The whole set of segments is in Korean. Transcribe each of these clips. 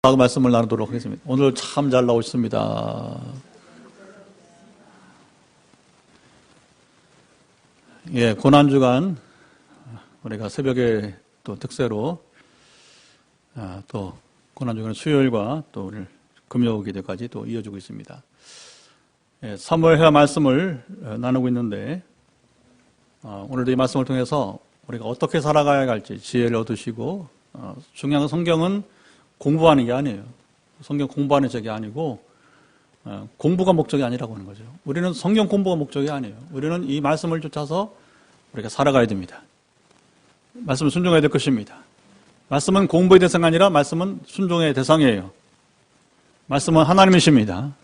말씀을 나누도록 하겠습니다. 오늘 참 잘 나오셨습니다. 예, 고난주간 우리가 새벽에 또 특세로 또 고난주간 수요일과 또 오늘 금요 기도까지 또 이어지고 있습니다. 예, 사무엘하 말씀을 나누고 있는데 오늘도 이 말씀을 통해서 우리가 어떻게 살아가야 할지 지혜를 얻으시고 중요한 성경은 공부하는 게 아니에요. 성경 공부하는 적이 아니고 공부가 목적이 아니라고 하는 거죠. 우리는 성경 공부가 목적이 아니에요. 우리는 이 말씀을 쫓아서 우리가 살아가야 됩니다. 말씀은 순종해야 될 것입니다. 말씀은 공부의 대상이 아니라 말씀은 순종의 대상이에요. 말씀은 하나님이십니다.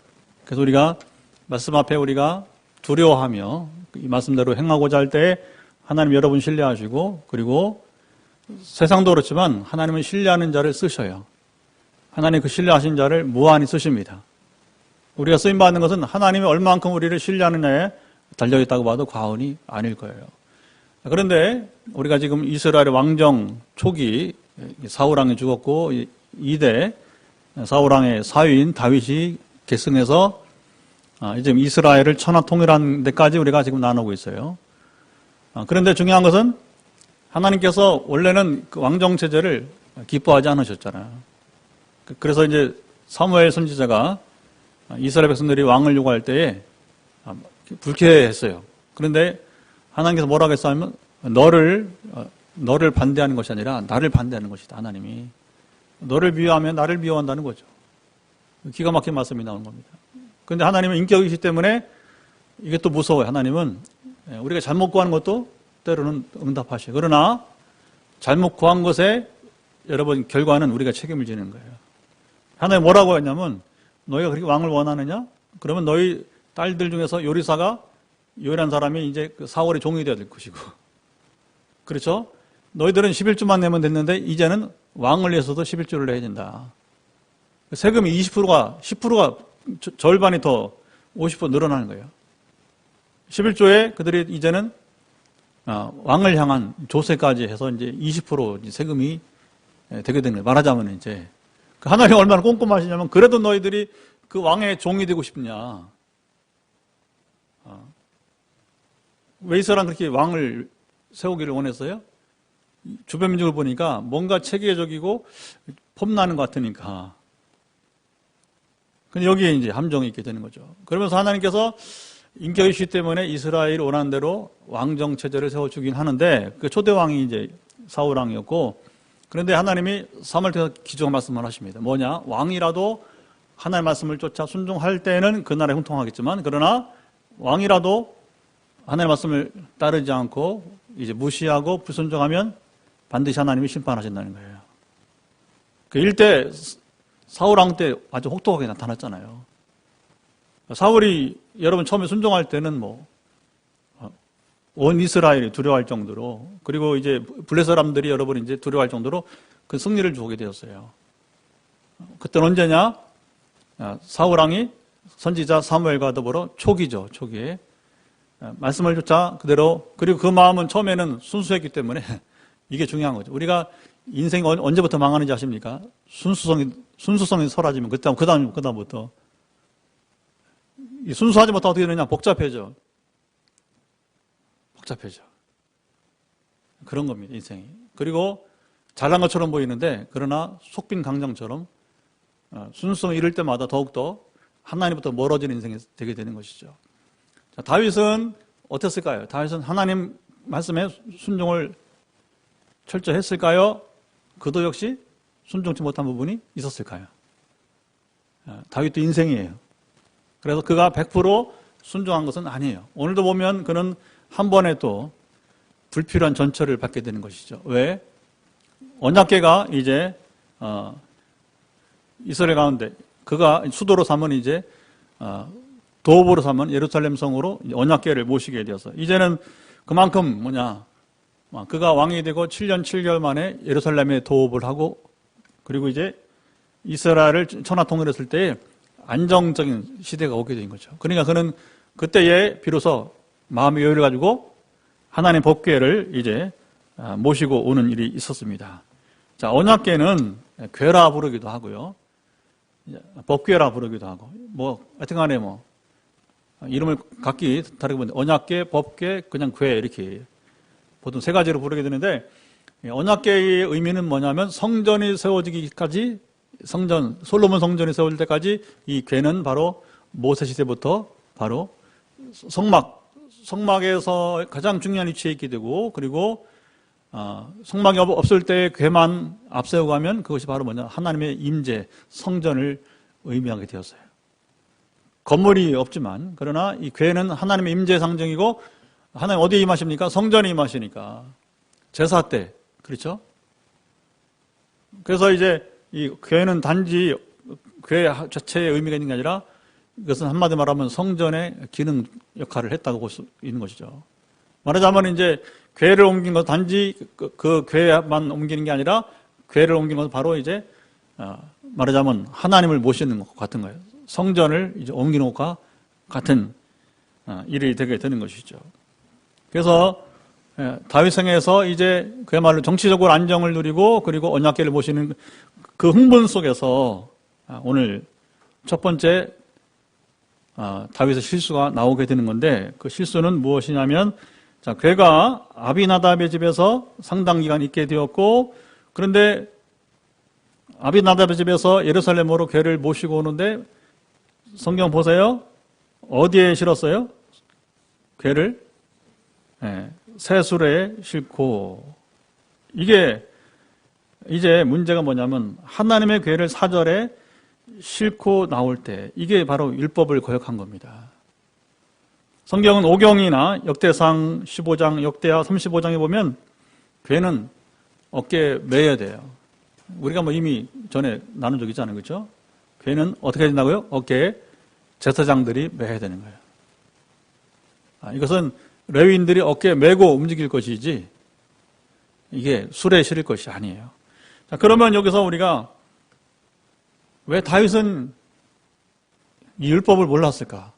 그래서 우리가 말씀 앞에 우리가 두려워하며 이 말씀대로 행하고자 할 때 하나님 여러분 신뢰하시고, 그리고 세상도 그렇지만 하나님은 신뢰하는 자를 쓰셔요. 하나님 그 신뢰하신 자를 무한히 쓰십니다. 우리가 쓰임받는 것은 하나님이 얼마만큼 우리를 신뢰하느냐에 달려있다고 봐도 과언이 아닐 거예요. 그런데 우리가 지금 이스라엘의 왕정 초기 사울왕이 죽었고 2대 사울왕의 사위인 다윗이 계승해서 이제 이스라엘을 천하통일한 데까지 우리가 지금 나누고 있어요. 그런데 중요한 것은 하나님께서 원래는 그 왕정 체제를 기뻐하지 않으셨잖아요. 그래서 이제 사무엘 선지자가 이스라엘 백성들이 왕을 요구할 때에 불쾌했어요. 그런데 하나님께서 뭐라고 했냐면 너를 반대하는 것이 아니라 나를 반대하는 것이다. 하나님이 너를 미워하면 나를 미워한다는 거죠. 기가 막힌 말씀이 나오는 겁니다. 그런데 하나님은 인격이시기 때문에 이게 또 무서워요. 하나님은 우리가 잘못 구하는 것도 때로는 응답하셔요. 그러나 잘못 구한 것에 여러분 결과는 우리가 책임을 지는 거예요. 하나님 뭐라고 했냐면 너희가 그렇게 왕을 원하느냐? 그러면 너희 딸들 중에서 요리사가 요리한 사람이 이제 그 사울의 종이 되어야 될 것이고, 그렇죠? 너희들은 11주만 내면 됐는데 이제는 왕을 위해서도 11주를 내야 된다. 세금이 10%가 절반이 더 50% 늘어나는 거예요. 11조에 그들이 이제는 왕을 향한 조세까지 해서 이제 20% 세금이 되게 되는 거예요. 말하자면 이제 하나님이 얼마나 꼼꼼하시냐면 그래도 너희들이 그 왕의 종이 되고 싶냐? 왜 이스라엘은 그렇게 왕을 세우기를 원했어요? 주변 민족을 보니까 뭔가 체계적이고 폼나는 것 같으니까. 근데 여기에 이제 함정이 있게 되는 거죠. 그러면서 하나님께서 인격이시기 때문에 이스라엘이 원하는 대로 왕정 체제를 세워주긴 하는데 그 초대 왕이 이제 사울 왕이었고, 그런데 하나님이 사무엘 통해서 기중한 말씀을 하십니다. 뭐냐? 왕이라도 하나님의 말씀을 쫓아 순종할 때는 그 나라에 형통하겠지만, 그러나 왕이라도 하나님의 말씀을 따르지 않고 이제 무시하고 불순종하면 반드시 하나님이 심판하신다는 거예요. 그 일대 사울 왕 때 아주 혹독하게 나타났잖아요. 사울이 여러분 처음에 순종할 때는 온 이스라엘이 두려워할 정도로, 그리고 이제 블레 사람들이 여러분 이제 두려워할 정도로 그 승리를 주게 되었어요. 그때는 언제냐? 사울 왕이 선지자 사무엘과 더불어 초기죠. 초기에 말씀을 쫓아 그대로, 그리고 그 마음은 처음에는 순수했기 때문에 이게 중요한 거죠. 우리가 인생이 언제부터 망하는지 아십니까? 순수성이 사라지면 그다음부터 순수하지 못하면 어떻게 되느냐? 복잡해져. 그런 겁니다, 인생이. 그리고 잘난 것처럼 보이는데, 그러나 속빈 강정처럼 순수성을 잃을 때마다 더욱더 하나님부터 멀어지는 인생이 되게 되는 것이죠. 자, 다윗은 어땠을까요? 다윗은 하나님 말씀에 순종을 철저히 했을까요? 그도 역시 순종치 못한 부분이 있었을까요? 다윗도 인생이에요. 그래서 그가 100% 순종한 것은 아니에요. 오늘도 보면 그는 한 번에 또 불필요한 전철을 받게 되는 것이죠. 왜? 언약궤가 이제 이스라엘 가운데 그가 수도로 삼은 이제 도읍으로 삼은 예루살렘 성으로 언약궤를 모시게 되어서 이제는 그만큼 그가 왕이 되고 7년 7개월 만에 예루살렘에 도읍을 하고, 그리고 이제 이스라엘을 천하 통일했을 때 안정적인 시대가 오게 된 거죠. 그러니까 그는 그때에 비로소 마음의 여유를 가지고 하나님의 법궤를 이제 모시고 오는 일이 있었습니다. 자, 언약궤는 궤라 부르기도 하고요. 법궤라 부르기도 하고, 하여튼간에 이름을 각기 다르게 부르는데, 언약궤, 법궤, 그냥 궤, 이렇게 보통 세 가지로 부르게 되는데, 언약궤의 의미는 뭐냐면 성전이 세워지기까지, 솔로몬 성전이 세워질 때까지 이 궤는 바로 모세 시대부터 바로 성막에서 가장 중요한 위치에 있게 되고, 그리고 성막이 없을 때 궤만 앞세우고 가면 그것이 바로 하나님의 임재, 성전을 의미하게 되었어요. 건물이 없지만, 그러나 이 궤는 하나님의 임재 상징이고, 하나님 어디에 임하십니까? 성전에 임하시니까. 제사 때, 그렇죠? 그래서 이제 이 궤는 단지 궤 자체의 의미가 있는 게 아니라, 이것은 한마디로 말하면 성전의 기능 역할을 했다고 볼 수 있는 것이죠. 말하자면 이제 궤를 옮긴 것 단지 그 궤만 옮기는 게 아니라 궤를 옮긴 것은 바로 이제 말하자면 하나님을 모시는 것 같은 거예요. 성전을 이제 옮기는 것과 같은 일이 되게 되는 것이죠. 그래서 다윗성에서 이제 그야말로 정치적으로 안정을 누리고 그리고 언약궤를 모시는 그 흥분 속에서 오늘 첫 번째 다윗의 실수가 나오게 되는 건데, 그 실수는 무엇이냐면, 궤가 아비나답의 집에서 상당 기간 있게 되었고, 그런데 아비나답의 집에서 예루살렘으로 궤를 모시고 오는데, 성경 보세요. 어디에 실었어요? 궤를? 새수레에 싣고. 이게 이제 문제가 뭐냐면, 하나님의 궤를 사절에 싣고 나올 때, 이게 바로 율법을 거역한 겁니다. 성경은 오경이나 역대상 15장, 역대하 35장에 보면 궤는 어깨에 매야 돼요. 우리가 이미 전에 나눈 적 있잖아요. 그렇죠? 궤는 어떻게 된다고요? 어깨에 제사장들이 매야 되는 거예요. 이것은 레위인들이 어깨에 메고 움직일 것이지 이게 수레에 실을 것이 아니에요. 자, 그러면 여기서 우리가 왜 다윗은 이 율법을 몰랐을까?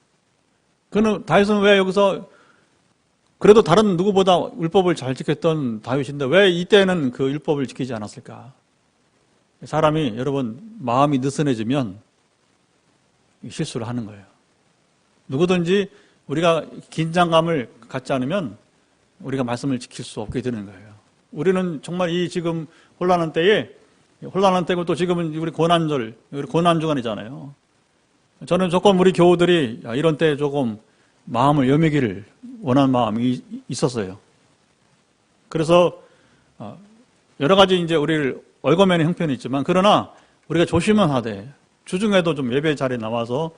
그는 다윗은 왜 여기서 그래도 다른 누구보다 율법을 잘 지켰던 다윗인데 왜 이때는 그 율법을 지키지 않았을까? 사람이 여러분 마음이 느슨해지면 실수를 하는 거예요. 누구든지 우리가 긴장감을 갖지 않으면 우리가 말씀을 지킬 수 없게 되는 거예요. 우리는 정말 이 지금 혼란한 때고 또 지금은 우리 고난절, 우리 고난주간이잖아요. 저는 조금 우리 교우들이 이런 때 조금 마음을 여미기를 원하는 마음이 있었어요. 그래서 여러 가지 이제 우리를 얽어매는 형편이 있지만 그러나 우리가 조심은 하되 주중에도 좀 예배 자리에 나와서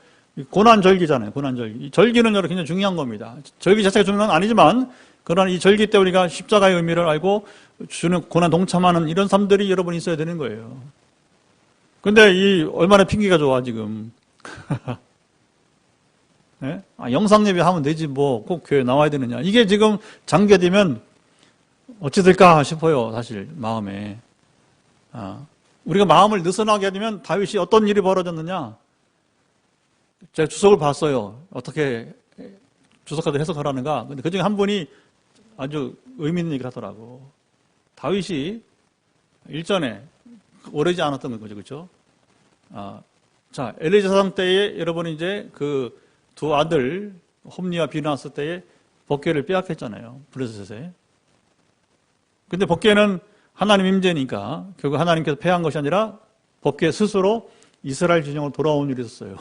고난절기잖아요. 고난절기. 이 절기는 여러 굉장히 중요한 겁니다. 절기 자체가 중요한 건 아니지만 그러나 이 절기 때 우리가 십자가의 의미를 알고 주는 고난 동참하는 이런 삶들이 여러분 있어야 되는 거예요. 근데 이 얼마나 핑계가 좋아 지금. 네? 영상 예배 하면 되지 뭐 꼭 교회 나와야 되느냐. 이게 지금 장기되면 어찌 될까 싶어요. 사실 마음에. 우리가 마음을 느슨하게 되면 다윗이 어떤 일이 벌어졌느냐. 제가 주석을 봤어요. 어떻게 주석가들 해석하라는가. 근데 그 중에 한 분이 아주 의미 있는 얘기를 하더라고. 다윗이 일전에 오래지 않았던 거죠. 그렇죠? 자, 엘리자 사상 때에 여러분이 이제 그 두 아들 홈리와 비나스 때에 법궤를 빼앗겼잖아요. 블레셋에. 근데 법궤는 하나님 임재니까 결국 하나님께서 폐한 것이 아니라 법궤 스스로 이스라엘 진영으로 돌아온 일이 있었어요.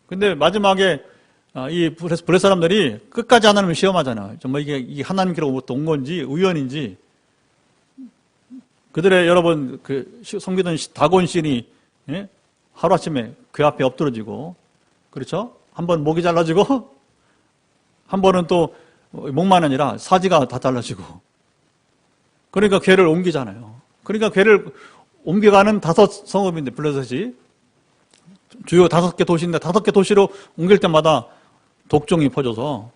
근데 마지막에 이 블레셋 사람들이 끝까지 하나님을 시험하잖아요. 정말 이게 하나님께로부터 온 건지 우연인지. 그들의 여러분 그 섬기던 다곤 신이 하루아침에 궤 앞에 엎드러지고, 그렇죠? 한 번 목이 잘라지고 한 번은 또 목만 아니라 사지가 다 잘라지고. 그러니까 궤를 옮기잖아요. 그러니까 궤를 옮겨가는 5 성읍인데 블레셋이 주요 5개 도시인데 5개 도시로 옮길 때마다 독종이 퍼져서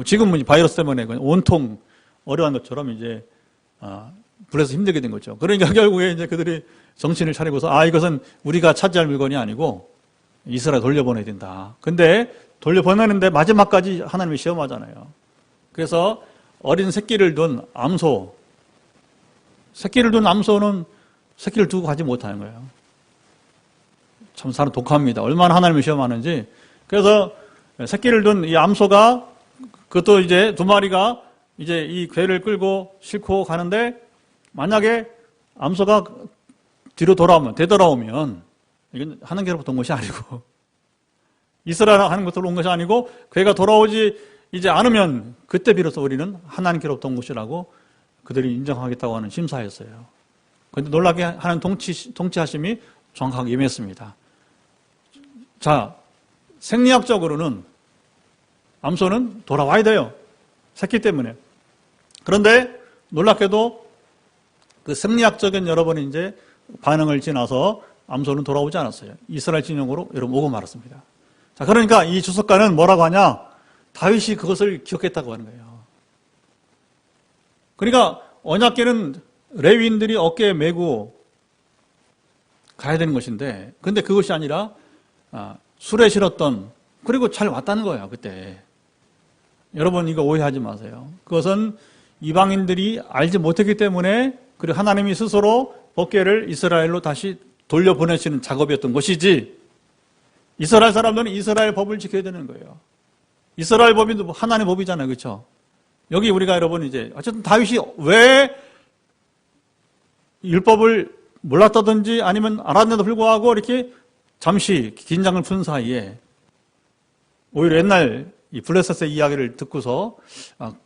지금은 바이러스 때문에 온통 어려운 것처럼 이제 블레셋 힘들게 된 거죠. 그러니까 결국에 이제 그들이 정신을 차리고서 이것은 우리가 차지할 물건이 아니고 이스라엘 돌려보내야 된다. 근데 돌려보내는데 마지막까지 하나님이 시험하잖아요. 그래서 어린 새끼를 둔 암소, 새끼를 둔 암소는 새끼를 두고 가지 못하는 거예요. 참 사람 독합니다. 얼마나 하나님을 시험하는지. 그래서 새끼를 둔 이 암소가 그것도 이제 두 마리가 이제 이 괴를 끌고 싣고 가는데 만약에 암소가 뒤로 되돌아오면 이건 하나님께로부터 온 것이 아니고 이스라엘 하는 것으로 온 것이 아니고 괴가 돌아오지 이제 않으면 그때 비로소 우리는 하나님께로부터 온 것이라고 그들이 인정하겠다고 하는 심사였어요. 그런데 놀랍게 하나님 통치하심이 정확하게 임했습니다. 자, 생리학적으로는 암소는 돌아와야 돼요. 새끼 때문에. 그런데 놀랍게도 그 생리학적인 여러분이 이제 반응을 지나서 암소는 돌아오지 않았어요. 이스라엘 진영으로 여러분 오고 말았습니다. 자, 그러니까 이 주석가는 뭐라고 하냐? 다윗이 그것을 기억했다고 하는 거예요. 그러니까 언약궤는 레위인들이 어깨에 메고 가야 되는 것인데, 근데 그것이 아니라 술에 실었던, 그리고 잘 왔다는 거예요, 그때. 여러분 이거 오해하지 마세요. 그것은 이방인들이 알지 못했기 때문에, 그리고 하나님이 스스로 어깨를 이스라엘로 다시 돌려보내시는 작업이었던 것이지, 이스라엘 사람들은 이스라엘 법을 지켜야 되는 거예요. 이스라엘 법이 하나님의 법이잖아요. 그렇죠? 여기 우리가 여러분 이제 어쨌든 다윗이 왜 율법을 몰랐다든지 아니면 알았는데도 불구하고 이렇게 잠시 긴장을 푼 사이에 오히려 옛날 이 블레셋의 이야기를 듣고서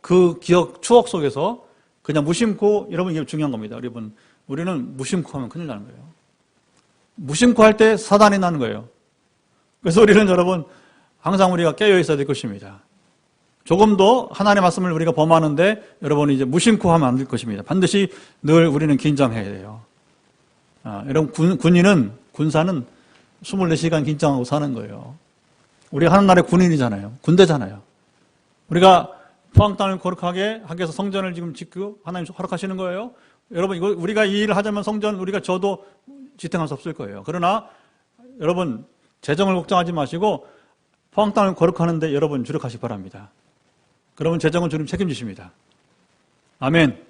그 기억, 추억 속에서 그냥 무심코, 여러분 이게 중요한 겁니다. 여러분, 우리는 무심코 하면 큰일 나는 거예요. 무심코 할 때 사단이 나는 거예요. 그래서 우리는 여러분 항상 우리가 깨어 있어야 될 것입니다. 조금도 하나님의 말씀을 우리가 범하는데 여러분 이제 무심코 하면 안 될 것입니다. 반드시 늘 우리는 긴장해야 돼요. 여러분 군사는 24시간 긴장하고 사는 거예요. 우리가 하는 나라의 군인이잖아요. 군대잖아요. 우리가 포항 땅을 거룩하게 하기 위해서 성전을 지금 짓고 하나님 허락하시는 거예요. 여러분 이거 우리가 이 일을 하자면 성전 우리가 저도 지탱할 수 없을 거예요. 그러나 여러분 재정을 걱정하지 마시고 포항 땅을 거룩하는데 여러분 주력하시기 바랍니다. 그러면 재정은 주님 책임지십니다. 아멘.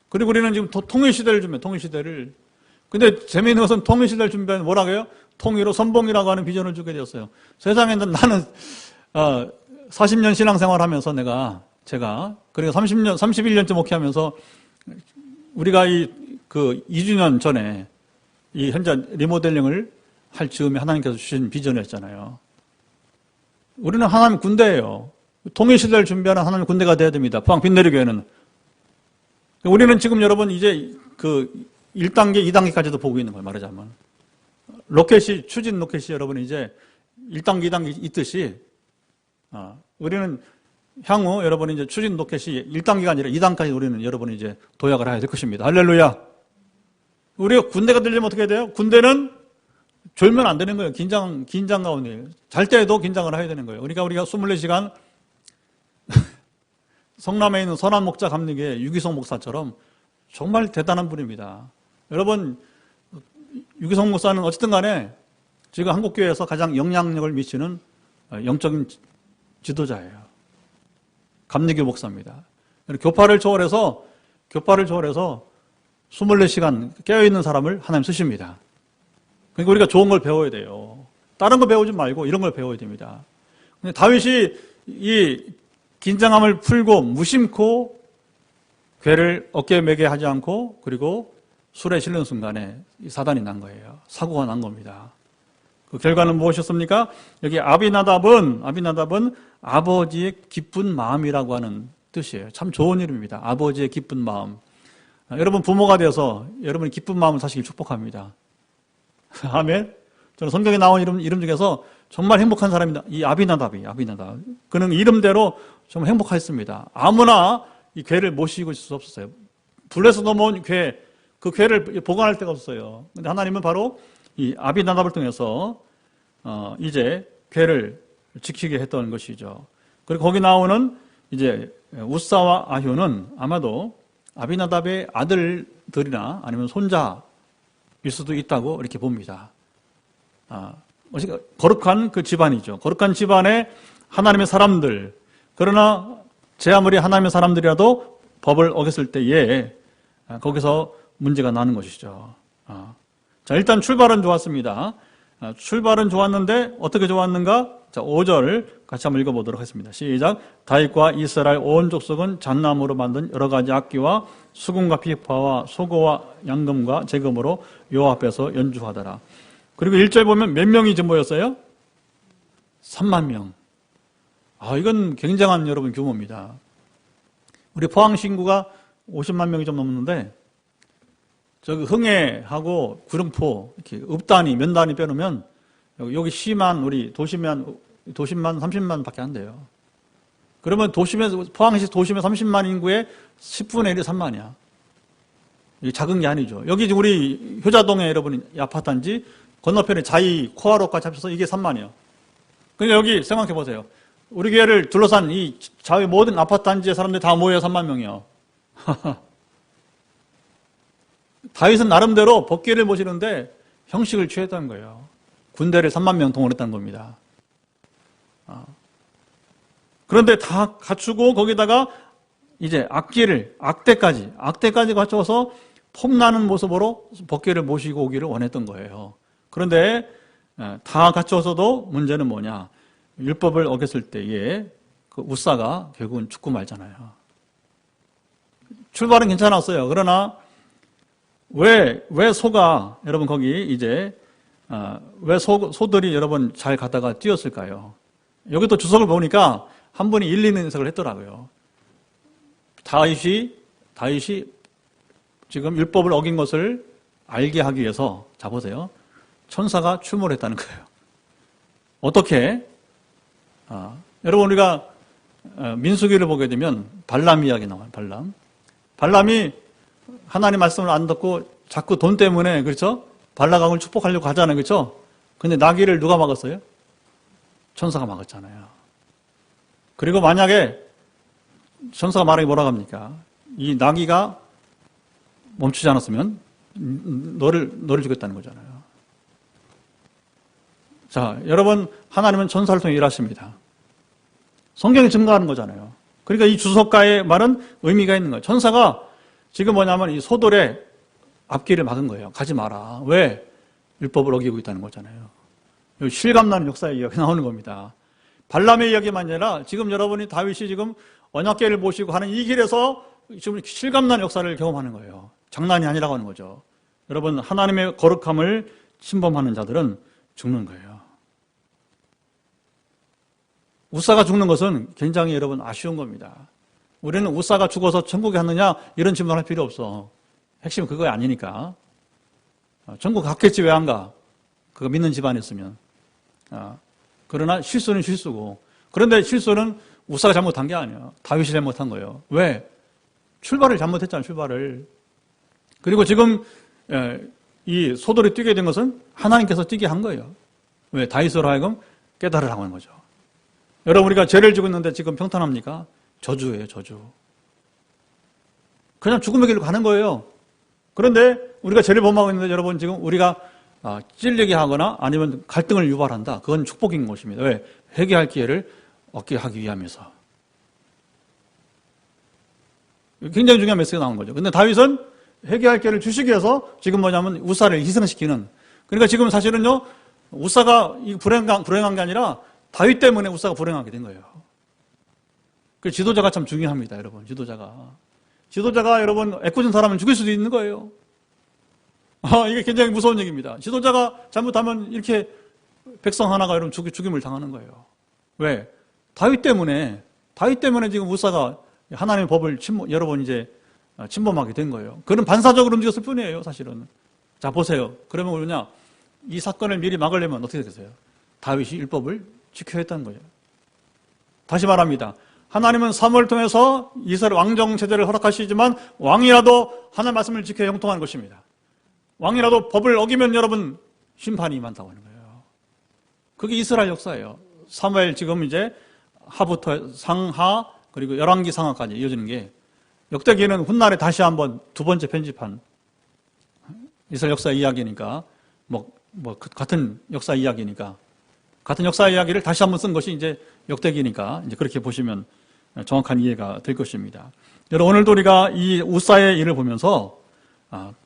그리고 우리는 지금 통일시대를 준비해요. 통일시대를. 근데 재미있는 것은 통일시대를 준비하는 뭐라고 해요? 통일로 선봉이라고 하는 비전을 주게 되었어요. 세상에 나는 40년 신앙생활 하면서 제가 그러니까 31년째 목회하면서 우리가 그 2주년 전에 이 현재 리모델링을 할 즈음에 하나님께서 주신 비전이었잖아요. 우리는 하나님 군대예요. 통일시대를 준비하는 하나님 군대가 돼야 됩니다. 포항 빛내리교회는. 우리는 지금 여러분 이제 그 1단계, 2단계까지도 보고 있는 거예요. 말하자면. 추진 로켓이 여러분 이제 1단계, 2단계 있듯이, 우리는 향후 여러분 이제 추진 로켓이 1단계가 아니라 2단계까지 우리는 여러분 이제 도약을 해야 될 것입니다. 할렐루야. 우리가 군대가 되려면 어떻게 돼요? 군대는 졸면 안 되는 거예요. 긴장 가운데. 잘 때에도 긴장을 해야 되는 거예요. 그러니까 우리가 24시간 성남에 있는 선한 목자 감리교회 유기성 목사처럼 정말 대단한 분입니다. 여러분, 유기성 목사는 어쨌든 간에 지금 한국교회에서 가장 영향력을 미치는 영적인 지도자예요. 감리교 목사입니다. 교파를 초월해서 24시간 깨어있는 사람을 하나님 쓰십니다. 그러니까 우리가 좋은 걸 배워야 돼요. 다른 거 배우지 말고 이런 걸 배워야 됩니다. 근데 다윗이 이 긴장함을 풀고 무심코 괴를 어깨에 매게 하지 않고 그리고 술에 실는 순간에 사단이 난 거예요. 사고가 난 겁니다. 그 결과는 무엇이었습니까? 여기 아비나답은 아버지의 기쁜 마음이라고 하는 뜻이에요. 참 좋은 이름입니다. 아버지의 기쁜 마음. 여러분 부모가 돼서 여러분의 기쁜 마음을 사실 축복합니다. 아멘. 저는 성경에 나온 이름 중에서 정말 행복한 사람입니다. 이 아비나답. 그는 이름대로 정말 행복했습니다. 아무나 이 괴를 모시고 있을 수 없었어요. 불에서 넘어온 괴, 그 괴를 보관할 데가 없어요. 근데 하나님은 바로 이 아비나답을 통해서 이제 괴를 지키게 했던 것이죠. 그리고 거기 나오는 이제 우사와 아효는 아마도 아비나답의 아들들이나 아니면 손자일 수도 있다고 이렇게 봅니다. 거룩한 그 집안이죠. 거룩한 집안의 하나님의 사람들. 그러나 제 아무리 하나님의 사람들이라도 법을 어겼을 때에 거기서 문제가 나는 것이죠. 자, 일단 출발은 좋았습니다. 출발은 좋았는데 어떻게 좋았는가? 자, 5절 같이 한번 읽어보도록 하겠습니다. 시작. 다윗과 이스라엘 온 족속은 잣나무로 만든 여러 가지 악기와 수금과 피파와 소고와 양금과 재금으로 여호와 앞에서 연주하더라. 그리고 1절 보면 몇 명이 지금 모였어요? 3만 명. 이건 굉장한 여러분 규모입니다. 우리 포항 인구가 50만 명이 좀 넘는데 저기 흥해하고 구릉포 이렇게 읍단위, 면단위 빼놓으면 여기 시만 우리 도시만 30만밖에 안 돼요. 그러면 포항시 도심의 30만 인구의 10분의 1이 3만이야. 이게 작은 게 아니죠. 여기 지금 우리 효자동에 여러분 이 아파트 단지 건너편에 자이 코아로까지 합쳐서 이게 3만이요. 그러니까 여기 생각해 보세요. 우리 교회를 둘러싼 이 자이 모든 아파트 단지의 사람들이 다 모여 3만 명이요. 다윗은 나름대로 법궤를 모시는데 형식을 취했다는 거예요. 군대를 3만 명 동원했다는 겁니다. 그런데 다 갖추고 거기다가 이제 악대까지 갖춰서 폼나는 모습으로 법궤를 모시고 오기를 원했던 거예요. 그런데 다 갖춰서도 문제는 뭐냐? 율법을 어겼을 때에 그 우사가 결국은 죽고 말잖아요. 출발은 괜찮았어요. 그러나 왜 소가 여러분 거기 이제 왜 소들이 여러분 잘 가다가 뛰었을까요? 여기 또 주석을 보니까 한 분이 일리 있는 해석을 했더라고요. 다윗이 지금 율법을 어긴 것을 알게 하기 위해서 자 보세요. 천사가 출몰했다는 거예요. 어떻게? 여러분 우리가 민수기를 보게 되면 발람 이야기 나와요. 발람이 하나님 말씀을 안 듣고 자꾸 돈 때문에 그렇죠? 발라강을 축복하려고 하잖아요. 그렇죠? 근데 나귀를 누가 막았어요? 천사가 막았잖아요. 그리고 만약에 천사가 말하기 뭐라고 합니까? 이 나귀가 멈추지 않았으면 너를 죽였다는 거잖아요. 자, 여러분 하나님은 천사를 통해 일하십니다. 성경이 증거하는 거잖아요. 그러니까 이 주석가의 말은 의미가 있는 거예요. 천사가 지금 뭐냐면 이 소돌의 앞길을 막은 거예요. 가지 마라. 왜? 율법을 어기고 있다는 거잖아요. 실감나는 역사의 이야기가 나오는 겁니다. 발람의 이야기만 아니라 지금 여러분이 다윗이 지금 언약궤를 모시고 하는 이 길에서 지금 실감나는 역사를 경험하는 거예요. 장난이 아니라고 하는 거죠. 여러분 하나님의 거룩함을 침범하는 자들은 죽는 거예요. 우사가 죽는 것은 굉장히 여러분 아쉬운 겁니다. 우리는 우사가 죽어서 천국에 갔느냐 이런 질문할 필요 없어. 핵심은 그거 아니니까. 천국 갔겠지 왜 안 가? 그거 믿는 집안이었으면. 그러나 실수는 실수고. 그런데 실수는 우사가 잘못한 게 아니에요. 다윗이 잘못한 거예요. 왜? 출발을 잘못했잖아요. 출발을. 그리고 지금 이 소돌이 뛰게 된 것은 하나님께서 뛰게 한 거예요. 왜? 다윗으로 하여금 깨달으라고 하는 거죠. 여러분 우리가 죄를 지고 있는데 지금 평탄합니까? 저주예요. 저주. 그냥 죽음의 길로 가는 거예요. 그런데 우리가 죄를 범하고 있는데 여러분 지금 우리가 찔리게 하거나 아니면 갈등을 유발한다. 그건 축복인 것입니다. 왜? 회개할 기회를 얻게 하기 위함에서. 굉장히 중요한 메시지가 나온 거죠. 근데 다윗은 회개할 기회를 주시기 위해서 지금 뭐냐면 우사를 희생시키는. 그러니까 지금 사실은요, 우사가 불행한 게 아니라 다윗 때문에 우사가 불행하게 된 거예요. 그 지도자가 참 중요합니다, 여러분. 지도자가 여러분 애꿎은 사람은 죽일 수도 있는 거예요. 이게 굉장히 무서운 얘기입니다. 지도자가 잘못하면 이렇게 백성 하나가 여러분 죽임을 당하는 거예요. 왜? 다윗 때문에 지금 우사가 하나님의 법을 여러 번 이제 침범하게 된 거예요. 그는 반사적으로 움직였을 뿐이에요, 사실은. 자, 보세요. 그러면 뭐냐? 이 사건을 미리 막으려면 어떻게 되겠어요? 다윗이 율법을 지켜야 했다는 거예요. 다시 말합니다. 하나님은 사무엘을 통해서 이스라엘 왕정 체제를 허락하시지만 왕이라도 하나님의 말씀을 지켜야 형통하는 것입니다. 왕이라도 법을 어기면 여러분 심판이 임한다고 하는 거예요. 그게 이스라엘 역사예요. 사무엘 지금 이제 하부터 상하 그리고 열왕기 상하까지 이어지는 게 역대기에는 훗날에 다시 한번 두 번째 편집한 이스라엘 역사 이야기니까 같은 역사 이야기니까 같은 역사 이야기를 다시 한번 쓴 것이 이제 역대기니까 이제 그렇게 보시면 정확한 이해가 될 것입니다. 여러분 오늘도 우리가 이 우사의 일을 보면서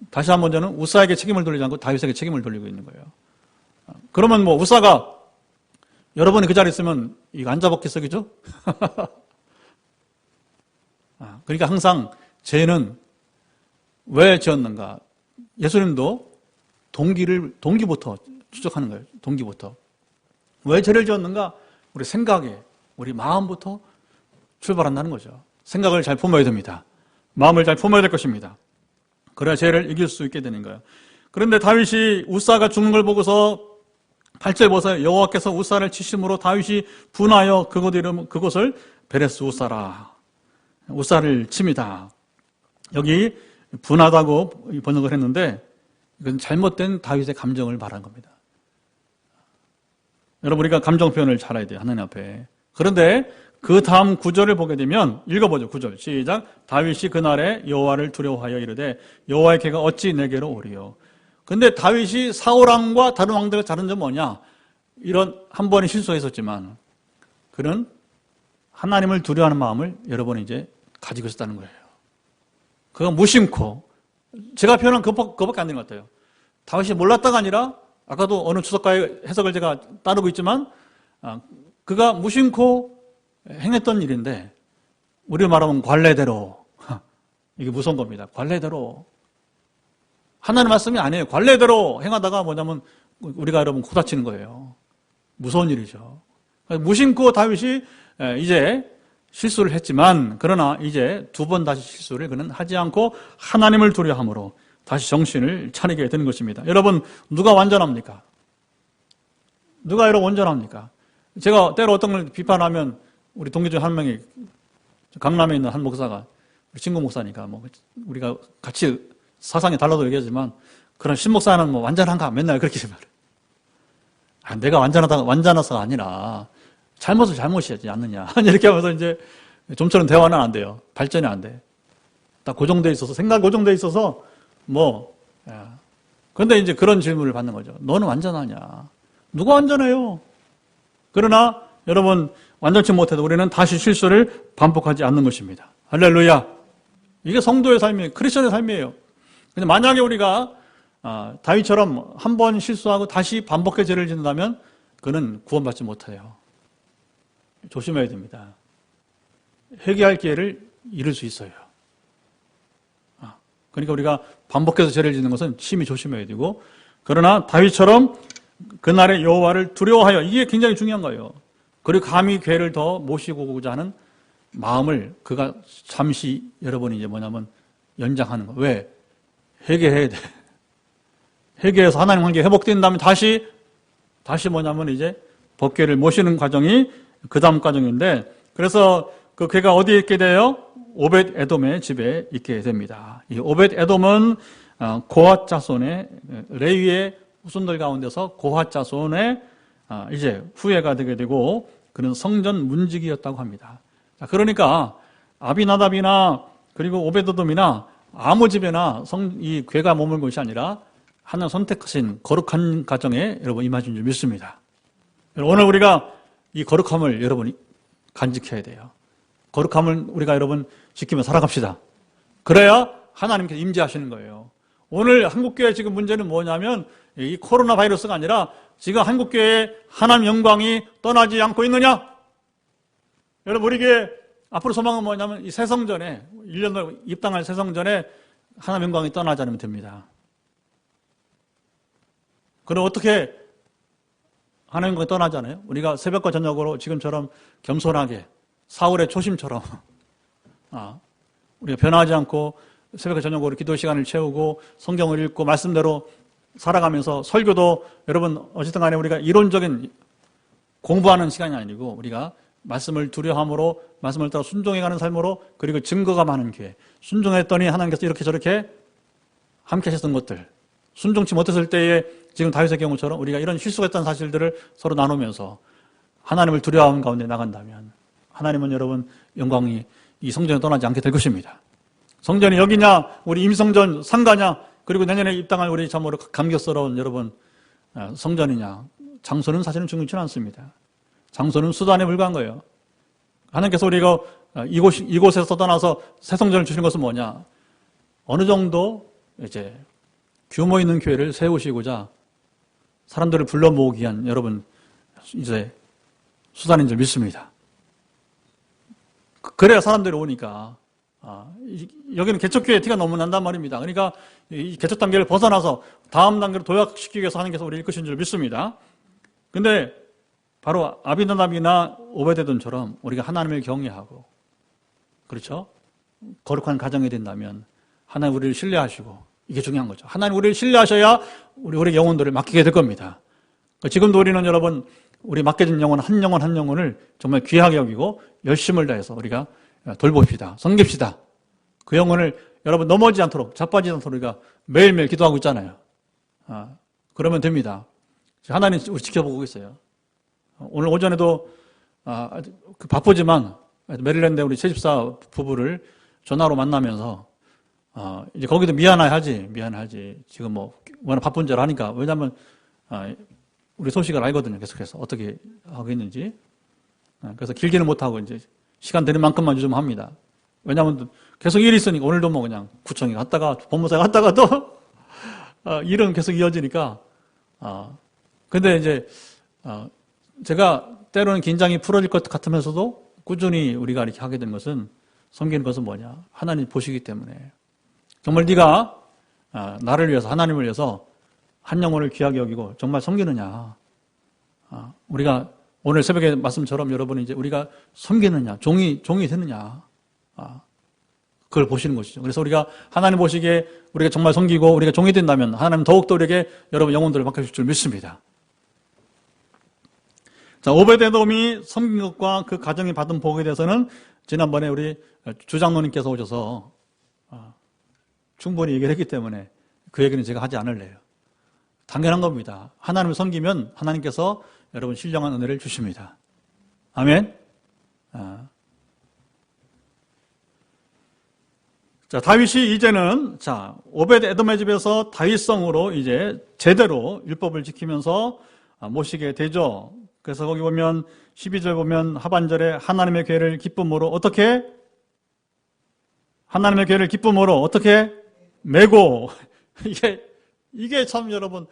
다시 한번 저는 우사에게 책임을 돌리지 않고 다윗에게 책임을 돌리고 있는 거예요. 그러면 뭐 우사가 여러분이 그 자리에 있으면 이거 안 잡았겠어기죠? 그러니까 항상 죄는 왜 지었는가? 예수님도 동기부터 추적하는 거예요. 동기부터. 왜 죄를 지었는가? 우리 생각에, 우리 마음부터 출발한다는 거죠. 생각을 잘 품어야 됩니다. 마음을 잘 품어야 될 것입니다. 그래야 죄를 이길 수 있게 되는 거예요. 그런데 다윗이 우사가 죽는 걸 보고서 8절 보세요. 여호와께서 우사를 치심으로 다윗이 분하여 그곳을 베레스 우사라. 우사를 칩니다. 여기 분하다고 번역을 했는데 이건 잘못된 다윗의 감정을 말한 겁니다. 여러분 우리가 감정 표현을 잘 해야 돼요. 하나님 앞에. 그런데 그 다음 구절을 보게 되면 읽어보죠. 9절 시작. 다윗이 그날에 여호와를 두려워하여 이르되 여호와의 개가 어찌 내게로 오리요. 근데 다윗이 사울왕과 다른 왕들과 다른 점은 뭐냐? 이런 한 번의 실수했었지만 그는 하나님을 두려워하는 마음을 여러 번 이제 가지고 있었다는 거예요. 그가 무심코 제가 표현한 그것밖에 안 되는 것 같아요. 다윗이 몰랐다가 아니라 아까도 어느 주석가의 해석을 제가 따르고 있지만 그가 무심코 행했던 일인데 우리로 말하면 관례대로 이게 무서운 겁니다. 관례대로 하나님 말씀이 아니에요. 관례대로 행하다가 뭐냐면 우리가 여러분 코 다치는 거예요. 무서운 일이죠. 무심코 다윗이 이제 실수를 했지만 그러나 이제 두 번 다시 실수를 그는 하지 않고 하나님을 두려워함으로 다시 정신을 차리게 되는 것입니다. 여러분 누가 완전합니까? 누가 여러분 온전합니까? 제가 때로 어떤 걸 비판하면 우리 동기 중 한 명이 강남에 있는 한 목사가 우리 친구 목사니까 뭐 우리가 같이 사상이 달라도 얘기하지만 그런 신목사는 뭐 완전한가 맨날 그렇게 말해. 내가 완전해서가 아니라 잘못을 잘못이지 않느냐 이렇게 하면서 이제 좀처럼 대화는 안 돼요. 발전이 안 돼. 딱 고정돼 있어서 생각 고정돼 있어서 그런데 이제 그런 질문을 받는 거죠. 너는 완전하냐? 누가 완전해요? 그러나 여러분 완전치 못해도 우리는 다시 실수를 반복하지 않는 것입니다. 할렐루야. 이게 성도의 삶이에요. 크리스천의 삶이에요. 근데 만약에 우리가 다윗처럼 한 번 실수하고 다시 반복해 죄를 짓는다면 그는 구원받지 못해요. 조심해야 됩니다. 회개할 기회를 잃을 수 있어요. 그러니까 우리가 반복해서 죄를 짓는 것은 심히 조심해야 되고 그러나 다윗처럼 그날의 여호와를 두려워하여 이게 굉장히 중요한 거예요. 그리고 감히 괴를 더 모시고 오고자 하는 마음을 그가 잠시 여러분이 이제 뭐냐면 연장하는 거. 왜? 회개해야 돼. 회개해서 하나님 관계 회복된 다음에 다시 뭐냐면 이제 법궤를 모시는 과정이 그 다음 과정인데 그래서 그 괴가 어디에 있게 돼요? 오벳 에돔의 집에 있게 됩니다. 이 오벳 에돔은 고핫 자손의 레위의 후손들 가운데서 고핫 자손의 이제 후예가 되게 되고 그는 성전 문지기였다고 합니다. 그러니까 아비나답이나 그리고 오벳 에돔이나 아무 집에나 이 괴가 머물 것이 아니라 하나님 선택하신 거룩한 가정에 여러분 임하신 줄 믿습니다. 오늘 우리가 이 거룩함을 여러분이 간직해야 돼요. 거룩함을 우리가 여러분 지키며 살아갑시다. 그래야 하나님께서 임재하시는 거예요. 오늘 한국교회 지금 문제는 뭐냐면 이 코로나 바이러스가 아니라 지금 한국교회의 하나님 영광이 떠나지 않고 있느냐? 여러분 우리 교회 앞으로 소망은 뭐냐면 이 새성전에 1년 입당할 새성전에 하나님 영광이 떠나지 않으면 됩니다. 그럼 어떻게 하나님 영광이 떠나잖아요. 우리가 새벽과 저녁으로 지금처럼 겸손하게 사울의 초심처럼 우리가 변하지 않고 새벽과 저녁으로 기도 시간을 채우고 성경을 읽고 말씀대로 살아가면서 설교도 여러분 어쨌든 간에 우리가 이론적인 공부하는 시간이 아니고 우리가 말씀을 두려워함으로 말씀을 따라 순종해가는 삶으로 그리고 증거가 많은 교회 순종했더니 하나님께서 이렇게 저렇게 함께 하셨던 것들 순종치 못했을 때에 지금 다윗의 경우처럼 우리가 이런 실수가 있다는 사실들을 서로 나누면서 하나님을 두려워하는 가운데 나간다면 하나님은 여러분 영광이 이 성전에 떠나지 않게 될 것입니다. 성전이 여기냐 우리 임성전 상가냐 그리고 내년에 입당할 우리 참으로 감격스러운 여러분 성전이냐 장소는 사실은 중요치 않습니다. 장소는 수단에 불과한 거예요. 하나님께서 우리가 이곳에서 떠나서 새 성전을 주시는 것은 뭐냐? 어느 정도 이제 규모 있는 교회를 세우시고자 사람들을 불러 모으기 위한 여러분 이제 수단인 줄 믿습니다. 그래야 사람들이 오니까 여기는 개척교회 티가 너무 난단 말입니다. 그러니까 이 개척 단계를 벗어나서 다음 단계로 도약시키기 위해서 하나님께서 우리를 이끄신 줄 믿습니다. 근데 바로 아비나답이나 오베데돔처럼 우리가 하나님을 경외하고, 그렇죠? 거룩한 가정이 된다면 하나님 우리를 신뢰하시고, 이게 중요한 거죠. 하나님 우리를 신뢰하셔야 우리 영혼들을 맡기게 될 겁니다. 지금도 우리는 여러분 우리 맡겨진 영혼 한 영혼을 정말 귀하게 여기고 열심을 다해서 우리가 돌봅시다. 섬깁시다. 그 영혼을 여러분 넘어지지 않도록, 자빠지지 않도록 우리가 매일매일 기도하고 있잖아요. 그러면 됩니다. 하나님 우리 지켜보고 있어요. 오늘 오전에도 바쁘지만 메릴랜드에 우리 채집사 부부를 전화로 만나면서 이제 거기도 미안하지. 지금 뭐 워낙 바쁜 줄 아니까. 왜냐하면 우리 소식을 알거든요. 계속해서 어떻게 하고 있는지. 그래서 길게는 못하고 이제 시간 되는 만큼만 좀 합니다. 왜냐하면 계속 일이 있으니까. 오늘도 뭐 그냥 구청에 갔다가 법무사에 갔다가 또 일은 계속 이어지니까. 근데 이제 제가 때로는 긴장이 풀어질 것 같으면서도 꾸준히 우리가 이렇게 하게 된 것은, 섬기는 것은 뭐냐? 하나님 보시기 때문에. 정말 네가 나를 위해서, 하나님을 위해서 한 영혼을 귀하게 여기고 정말 섬기느냐? 우리가 오늘 새벽에 말씀처럼 여러분이 이제 우리가 섬기느냐, 종이 되느냐? 그걸 보시는 것이죠. 그래서 우리가 하나님 보시기에 우리가 정말 섬기고 우리가 종이 된다면 하나님 더욱더 우리에게 여러분 영혼들을 맡겨주실 줄 믿습니다. 자, 오베데돔이 섬긴 것과 그 가정이 받은 복에 대해서는 지난번에 우리 주장로님께서 오셔서 충분히 얘기를 했기 때문에 그 얘기는 제가 하지 않을래요. 당연한 겁니다. 하나님을 섬기면 하나님께서 여러분 신령한 은혜를 주십니다. 아멘. 자, 다윗이 이제는 오베드에돔의 집에서 다윗성으로 이제 제대로 율법을 지키면서 모시게 되죠. 그래서 거기 보면 12절 보면 하반절에 하나님의 괴를 기쁨으로 어떻게? 하나님의 괴를 기쁨으로 어떻게? 메고. 이게 참 여러분,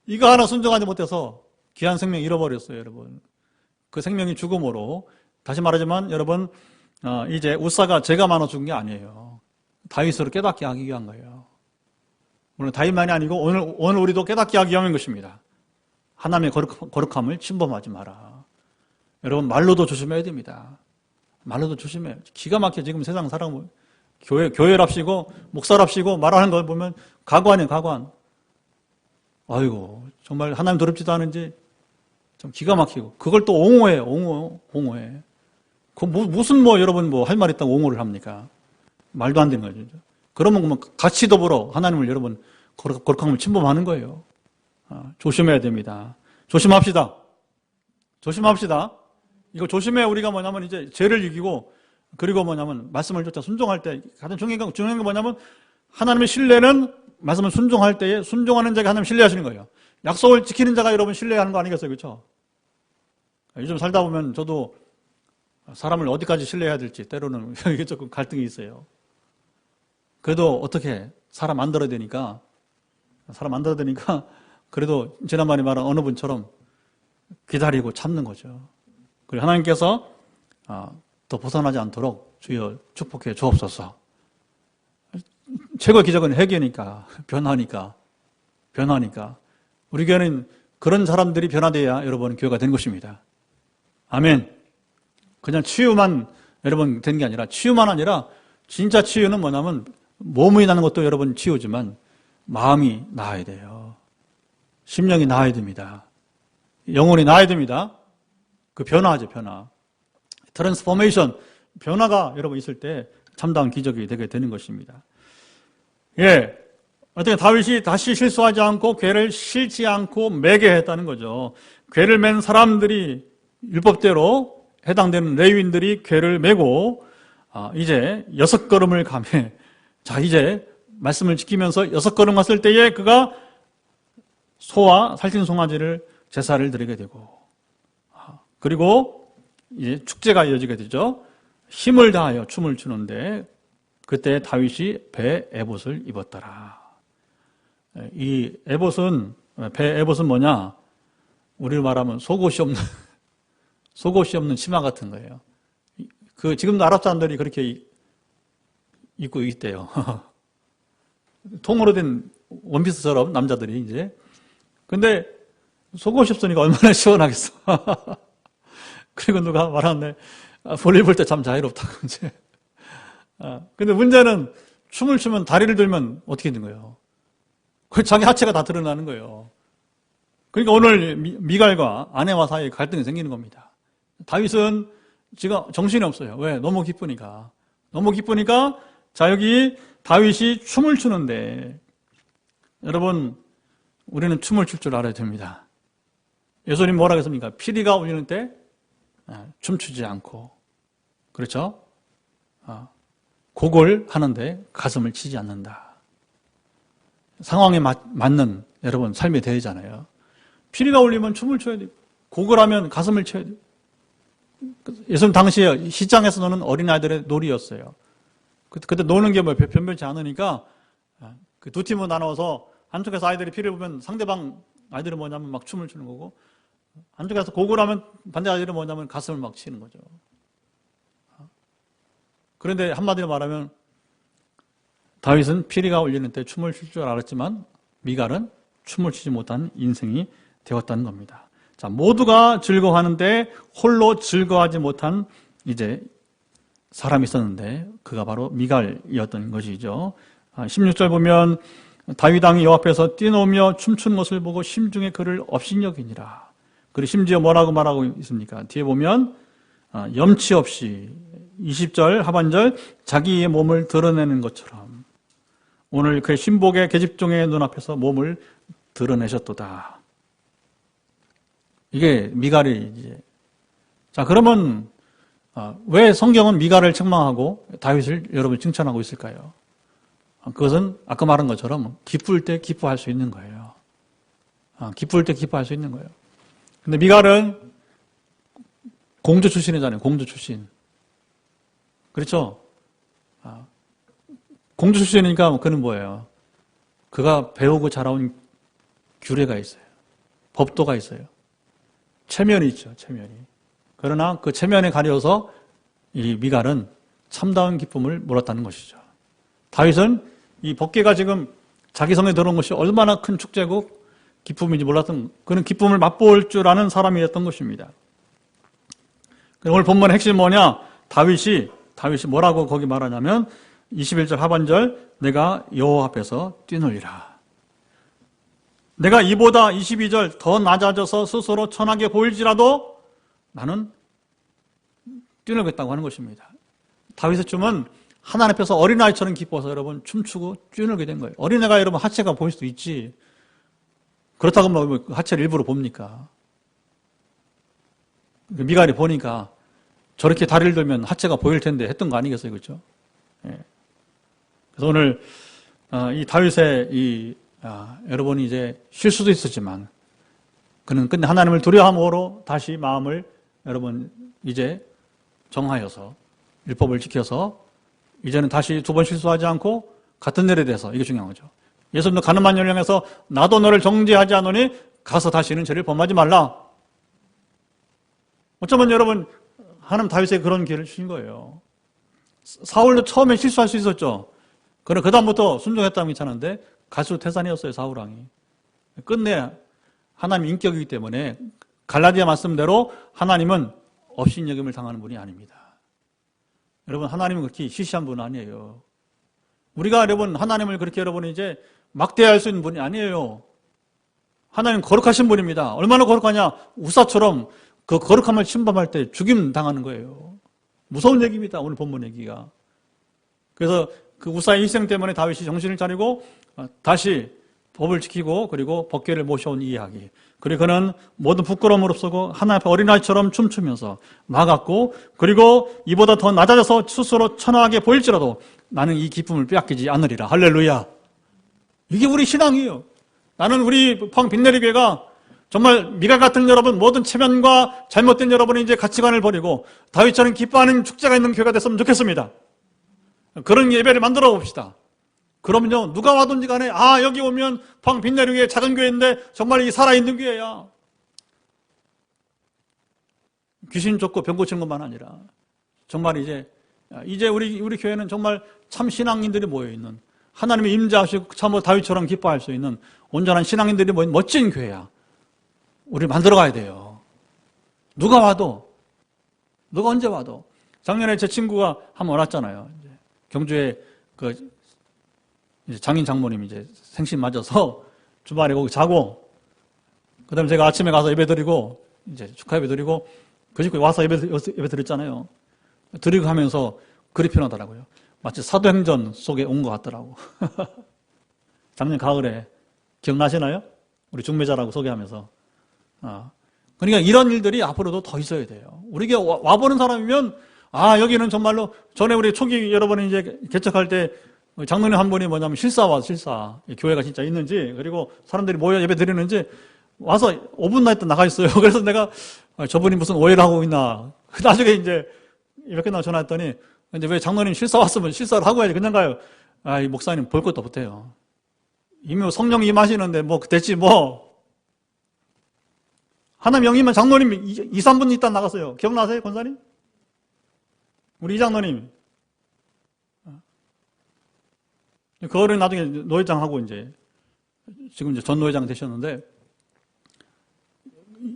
이거 하나 순종하지 못해서 귀한 생명 잃어버렸어요, 여러분. 그 생명이 죽음으로. 다시 말하지만 여러분, 이제 우사가 죄가 많아 죽은 게 아니에요. 다윗으로 깨닫게 하기 위한 거예요. 물론 다윗만이 아니고 오늘 우리도 깨닫게 하기 위한 것입니다. 하나님의 거룩함을 침범하지 마라. 여러분 말로도 조심해야 됩니다. 말로도 조심해요. 기가 막혀 지금 세상 사람 교회랍시고 목사랍시고 말하는 걸 보면 가관이에요, 가관. 아이고 정말 하나님 두렵지도 않은지 좀 기가 막히고 그걸 또 옹호해요. 옹호해. 그 무슨 여러분 할 말 있다고 옹호를 합니까? 말도 안 되는 거죠. 그러면 같이 더불어 하나님을 여러분 거룩함을 침범하는 거예요. 조심해야 됩니다. 조심합시다. 이거 조심해야 우리가 이제 죄를 이기고, 그리고 말씀을 쫓아 순종할 때 가장 중요한 게 뭐냐면 하나님의 신뢰는 말씀을 순종할 때에 순종하는 자가 하나님 신뢰하시는 거예요. 약속을 지키는 자가 여러분 신뢰하는 거 아니겠어요? 그렇죠? 요즘 살다 보면 저도 사람을 어디까지 신뢰해야 될지 때로는 이게 조금 갈등이 있어요. 그래도 어떻게 사람 만들어야 되니까 그래도 지난번에 말한 어느 분처럼 기다리고 참는 거죠. 그리고 하나님께서 더 벗어나지 않도록 주여 축복해 주옵소서. 최고의 기적은 회개니까, 변화니까. 우리 교회는 그런 사람들이 변화돼야 여러분 교회가 된 것입니다. 아멘. 그냥 치유만 여러분 된 게 아니라, 치유만 아니라 진짜 치유는 뭐냐면 몸이 나는 것도 여러분 치유지만 마음이 나아야 돼요. 심령이 나아야 됩니다. 영혼이 나아야 됩니다. 그 변화죠, 변화. 트랜스포메이션, 변화가 여러분 있을 때 참다운 기적이 되게 되는 것입니다. 예. 어떻게 다윗이 다시 실수하지 않고 괴를 실지 않고 매게 했다는 거죠. 괴를 맨 사람들이 율법대로 해당되는 레위인들이 괴를 메고 이제 6걸음을 가매. 자, 이제 말씀을 지키면서 6걸음 갔을 때에 그가 소와 살찐 송아지를 제사를 드리게 되고, 그리고 이제 축제가 이어지게 되죠. 힘을 다하여 춤을 추는데 그때 다윗이 배에 에봇을 입었더라. 이 에봇은 배에봇은 뭐냐? 우리로 말하면 속옷이 없는 치마 같은 거예요. 지금도 아랍 사람들이 그렇게 입고 있대요. 통으로 된 원피스처럼 남자들이 이제. 근데 속옷이 없으니까 얼마나 시원하겠어. 그리고 누가 말하는데 볼일 볼 때 참 자유롭다고 이제. 근데 문제는 춤을 추면 다리를 들면 어떻게 되는 거예요? 자기 하체가 다 드러나는 거예요. 그러니까 오늘 미갈과 아내와 사이에 갈등이 생기는 겁니다. 다윗은 지금 정신이 없어요. 왜? 너무 기쁘니까. 자, 여기 다윗이 춤을 추는데, 여러분, 우리는 춤을 출 줄 알아야 됩니다. 예수님 뭐라고 했습니까? 피리가 울리는 때 춤추지 않고, 그렇죠? 곡을 하는데 가슴을 치지 않는다. 상황에 맞는 여러분 삶이 되잖아요. 피리가 울리면 춤을 춰야 돼요. 곡을 하면 가슴을 쳐야 돼요. 예수님 당시에 시장에서 노는 어린아이들의 놀이였어요. 그때 노는 게 변변치 않으니까 그 두 팀으로 나눠서 한쪽에서 아이들이 피를 보면 상대방 아이들은 뭐냐면 막 춤을 추는 거고, 한쪽에서 곡을 하면 반대 아이들은 뭐냐면 가슴을 막 치는 거죠. 그런데 한마디로 말하면 다윗은 피리가 울리는 때 춤을 출 줄 알았지만 미갈은 춤을 추지 못한 인생이 되었다는 겁니다. 자, 모두가 즐거워하는데 홀로 즐거워하지 못한 이제 사람이 있었는데 그가 바로 미갈이었던 것이죠. 16절 보면 다윗 왕이 여호와 앞에서 뛰노며 춤추는 것을 보고 심중에 그를 업신여기니라. 그리고 심지어 뭐라고 말하고 있습니까? 뒤에 보면 염치 없이 20절 하반절 자기의 몸을 드러내는 것처럼 오늘 그의 신복의 계집종의 눈앞에서 몸을 드러내셨도다. 이게 미갈이 이제. 자, 그러면 왜 성경은 미갈을 책망하고 다윗을 여러분 칭찬하고 있을까요? 그것은 아까 말한 것처럼 기쁠 때 기뻐할 수 있는 거예요. 기쁠 때 기뻐할 수 있는 거예요. 근데 미갈은 공주 출신이잖아요. 공주 출신. 그렇죠? 공주 출신이니까 그는 뭐예요? 그가 배우고 자라온 규례가 있어요. 법도가 있어요. 체면이 있죠. 체면이. 그러나 그 체면에 가려서 이 미갈은 참다운 기쁨을 몰았다는 것이죠. 다윗은 이 법궤가 지금 자기 성에 들어온 것이 얼마나 큰 축제고 기쁨인지 몰랐던, 그는 기쁨을 맛볼 줄 아는 사람이었던 것입니다. 오늘 본문의 핵심이 뭐냐? 다윗이 뭐라고 거기 말하냐면 21절 하반절 내가 여호와 앞에서 뛰놀리라. 내가 이보다 22절 더 낮아져서 스스로 천하게 보일지라도 나는 뛰놀겠다고 하는 것입니다. 다윗의 춤은 하나님 앞에서 어린아이처럼 기뻐서 여러분 춤추고 뛰놀게 된 거예요. 어린애가 여러분 하체가 보일 수도 있지. 그렇다고 뭐 하체를 일부러 봅니까? 미갈이 보니까 저렇게 다리를 들면 하체가 보일 텐데 했던 거 아니겠어요? 그렇죠? 예. 그래서 오늘 이 다윗의 여러분이 이제 쉴 수도 있었지만 그는 근데 하나님을 두려워함으로 다시 마음을 여러분 이제 정하여서 율법을 지켜서 이제는 다시 두 번 실수하지 않고 같은 일에 대해서, 이게 중요한 거죠. 예수님도 가늠한 여인을 향해서 나도 너를 정죄하지 않으니 가서 다시는 죄를 범하지 말라. 어쩌면 여러분 하나님 다윗에게 그런 기회를 주신 거예요. 사울도 처음에 실수할 수 있었죠. 그러나 그 다음부터 순종했다면 괜찮은데 갈수록 태산이었어요. 사울왕이. 끝내 하나님 인격이기 때문에 갈라디아 말씀대로 하나님은 업신여김을 당하는 분이 아닙니다. 여러분 하나님은 그렇게 시시한 분은 아니에요. 우리가 여러분 하나님을 그렇게 여러분 이제 막대할 수 있는 분이 아니에요. 하나님 거룩하신 분입니다. 얼마나 거룩하냐? 우사처럼 그 거룩함을 침범할 때 죽임 당하는 거예요. 무서운 얘기입니다. 오늘 본문 얘기가. 그래서 그 우사의 희생 때문에 다윗이 정신을 차리고 다시 법을 지키고 그리고 법궤를 모셔온 이 이야기. 그리고 그는 모든 부끄러움을 없애고 하나님 앞에 어린아이처럼 춤추면서 나갔고, 그리고 이보다 더 낮아져서 스스로 천하게 보일지라도 나는 이 기쁨을 빼앗기지 않으리라. 할렐루야. 이게 우리 신앙이에요. 나는 우리 포항 빛내리 교회가 정말 미갈 같은 여러분, 모든 체면과 잘못된 여러분의 이제 가치관을 버리고 다윗처럼 기뻐하는 축제가 있는 교회가 됐으면 좋겠습니다. 그런 예배를 만들어 봅시다. 그러면요, 누가 와든지 간에, 아, 여기 오면 방 빈내륙의 작은 교회인데 정말 이 살아있는 교회야. 귀신 쫓고 병 고치는 것만 아니라, 정말 이제 우리 교회는 정말 참 신앙인들이 모여있는, 하나님의 임재하시고 참 다윗처럼 기뻐할 수 있는 온전한 신앙인들이 모인 멋진 교회야. 우리 만들어가야 돼요. 누가 와도, 누가 언제 와도. 작년에 제 친구가 한번 왔잖아요. 경주에 이제 장인 장모님 이제 생신 맞아서 주말에 거기 자고, 그 다음에 제가 아침에 가서 예배 드리고, 이제 축하 예배 드리고, 그 집에 와서 예배 드렸잖아요. 드리고 하면서 그리 편하더라고요. 마치 사도행전 속에 온 것 같더라고. 작년 가을에 기억나시나요? 우리 중매자라고 소개하면서. 그러니까 이런 일들이 앞으로도 더 있어야 돼요. 우리에게 와보는 사람이면, 여기는 정말로, 전에 우리 초기 여러분이 이제 개척할 때 장로님 한 분이 뭐냐면 실사. 교회가 진짜 있는지, 그리고 사람들이 모여 예배 드리는지 와서 5분 나 있다 나가 있어요. 그래서 내가 저분이 무슨 오해를 하고 있나. 나중에 이제 예배 끝나고 전화했더니, 이제 왜 장로님 실사 왔으면 실사를 하고 해야지. 그냥 가요. 이 목사님 볼 것도 못해요. 이미 성령이 임하시는데 뭐 됐지 뭐. 하나님 영이면 장로님 2, 3분 있다 나갔어요. 기억나세요, 권사님? 우리 이장로님. 그거를 나중에 노회장하고 지금 이제 전 노회장 되셨는데,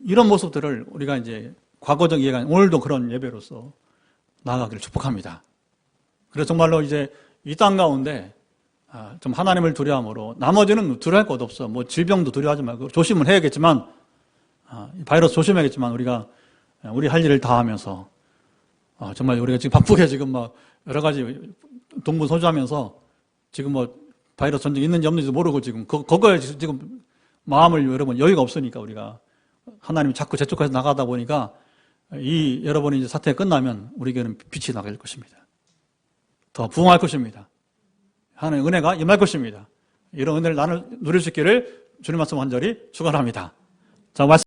이런 모습들을 우리가 이제 과거적 이해가 오늘도 그런 예배로서 나아가기를 축복합니다. 그래서 정말로 이제 이 땅 가운데 좀 하나님을 두려움으로, 나머지는 두려워할 것 없어. 뭐 질병도 두려워하지 말고 조심을 해야겠지만, 바이러스 조심해야겠지만 우리 할 일을 다 하면서 정말 우리가 지금 바쁘게 지금 막 여러 가지 동분서주하면서 지금 뭐 바이러스 전쟁 있는지 없는지도 모르고 지금 그거에 지금 마음을 여러분 여유가 없으니까 우리가 하나님이 자꾸 재촉해서 나가다 보니까 여러분이 이제 사태가 끝나면 우리에게는 빛이 나갈 것입니다. 더 부흥할 것입니다. 하나님의 은혜가 임할 것입니다. 이런 은혜를 누릴 수 있기를 주님 말씀 간절히 축원합니다. 자, 말씀